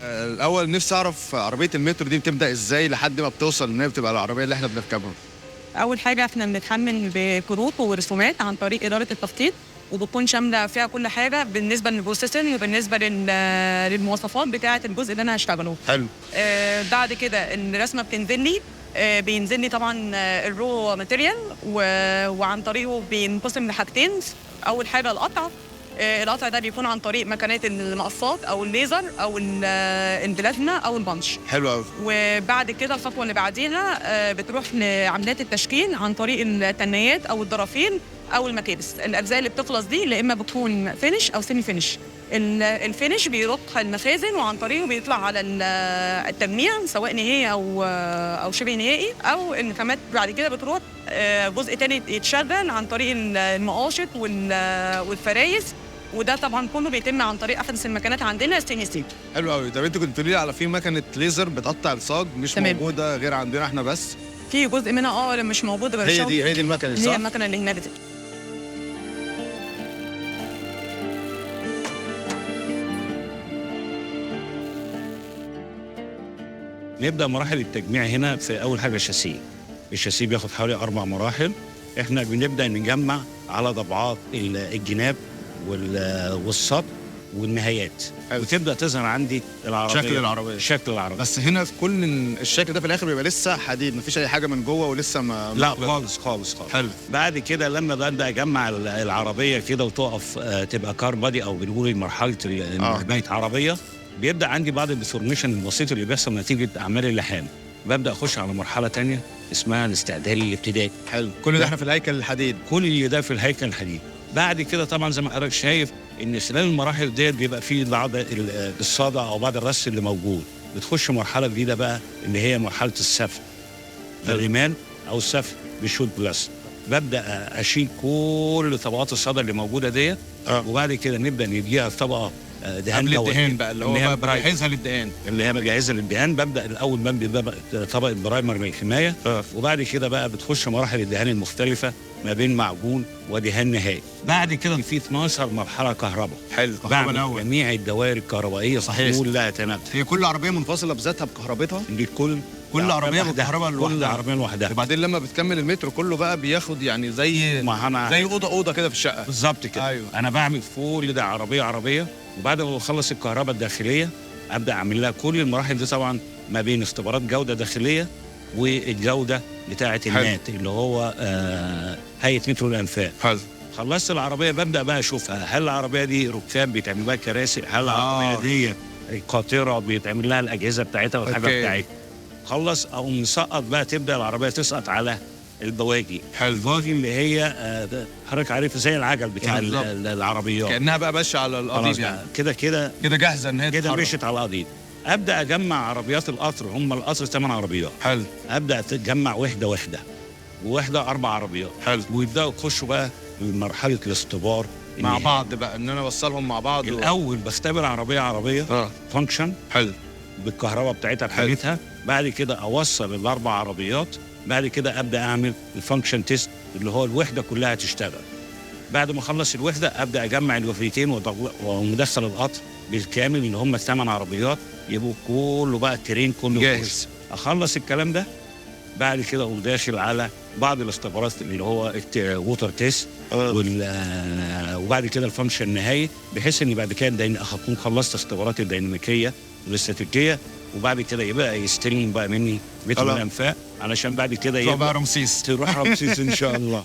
الأول نفسي أعرف عربية المترو دي بتبدأ إزاي لحد ما بتوصل إن هي بتبقى العربية اللي إحنا بنركبها؟ أول حاجة إحنا بنتحمل بكروت ورسومات عن طريق إدارة التخطيط، وبتكون شاملة فيها كل حاجة بالنسبة للبروسيسنج وبالنسبة للمواصفات بتاعة الجزء اللي أنا هاشتغله. حلو. بعد كده الرسمة بتنزل لي، بينزل لي طبعًا الرو ماتيريال وعن طريقه بينقسم لحاجتين. أول حاجة القطع ده بيكون عن طريق مكنات المقصات أو الليزر أو البلازما أو البنش. حلو أوي. وبعد كده الخطوة اللي بعديها بتروح لعمليات التشكيل عن طريق التنيات أو الضرافين أو المكابس. الأجزاء اللي بتخلص دي يا إما بتكون فينش أو سيمي فينش. الفينش بيروح المخازن وعن طريقه بيطلع على التجميع سواء نهائي أو شبه نهائي، أو إن كمان بعد كده بتروح جزء تاني يتشغل عن طريق المقاشط والفرايز، وده طبعا كله بيتم عن طريق احدث المكانات عندنا ستينلس ستيل. حلو قوي. طب انت كنت بتقولي لي على في مكنه ليزر بتقطع الصاج مش تمام. موجوده غير عندنا احنا بس. في جزء منها مش موجود غير هي دي المكنه صح؟ هي المكنه اللي هناك. نبدأ مراحل التجميع هنا. في أول حاجة الشاسيه بياخد حوالي 4 مراحل. إحنا بنبدأ نجمع على ضبعات الجناب والسطح والنهايات، وتبدأ تظهر عندي شكل العربية. بس هنا في كل الشكل ده في الآخر بيبقى لسه حديد، مفيش أي حاجة من جوه ولسه لا خالص. حلو. بعد كده لما ببدأ أجمع العربية كده وتقف تبقى كار بادي أو بنقول مرحلة بقت عربية، بيبدأ عندي بعض الديفورميشن البسيط اللي بيحصل نتيجة أعمال اللحام. ببدأ أخش على مرحلة تانية اسمها الاستعداد الابتدائي. حلو. كل ده احنا في الهيكل الحديد. كل اللي ده في الهيكل الحديد. بعد كده طبعا زي ما حضرتك شايف ان خلال المراحل ديت بيبقى فيه بعض الصدع او بعض الرص اللي موجود. بتخش مرحلة جديدة بقى اللي هي مرحلة السفل. الرمال او السفل بالشوت بلاس. ببدأ أشيل كل طبقات الصدى اللي موجودة ديت. وبعد كده نبدأ نديها طبقة دهان الدهان بقى اللي هو بجهزها للدهان. اللي هي بجهزها للدهان. ببدأ الأول ببدأ طبقة برايمر للحماية. وبعد كده بقى بتخش مراحل الدهان المختلفة ما بين معجون ودهان نهائي. بعد كده في 12 مرحلة كهرباء. حلو. بعمل جميع الدوائر الكهربائية صحيح كلها تمام. هي كل عربية منفصلة بذاتها بكهربتها؟ دي كل عربية بكهرباء لوحدها. كل عربية لوحدها. وبعدين لما بتكمل المترو كله بقى بياخد يعني زي أوضة كده في الشقة. بالظبط كده. أيوه. أنا بعمل كل ده عربية. وبعد ما بخلص الكهرباء الداخلية أبدأ أعمل لها كل المراحل دي طبعا ما بين اختبارات جودة داخلية والجودة بتاعة النات اللي هو هيئة مترو الأنفاق. حلو. خلصت العربية ببدأ بقى أشوفها هل العربية دي ركاب بيتعمل لها كراسي، هل العربية دي قاطرة بيتعمل لها الأجهزة بتاعتها والحاجة بتاعتها. خلص أو مسقط بقى تبدأ العربية تسقط على البواجي. حلو. البواجي اللي هي حضرتك عارف زي العجل بتاع العربيات كأنها بقى ماشية على القضيب يعني. كده جاهزة إن هي كده مشيت على القضيب. أبدأ أجمع عربيات القطر. هم القطر 8 عربيات. حلو. أبدأ أجمع وواحدة 4 عربيات. حلو. ويبدأوا يخشوا بقى لمرحلة الاختبار مع بعض بقى ان انا اوصلهم مع بعض. الاول بختبر عربيه فانكشن. حلو. بالكهرباء بتاعتها بحاجتها. بعد كده اوصل ال4 عربيات. بعد كده ابدا اعمل الفانكشن تيست اللي هو الوحده كلها تشتغل. بعد ما اخلص الوحده ابدا اجمع الوحدتين ومدخل القطر بالكامل اللي هم 8 عربيات يبقوا كله بقى الترين كله جاهز. اخلص الكلام ده. بعد كده اقوم داخل على بعض الاختبارات اللي هو ووتر تيست وبعد كده الفانكشن النهائي، بحيث اني بعد كده اكون خلصت اختبارات الديناميكيه والاستاتيكيه. وبعد كده يبقى يستلم بقى مني مترو الانفاق علشان بعد كده تروح رمسيس ان شاء الله.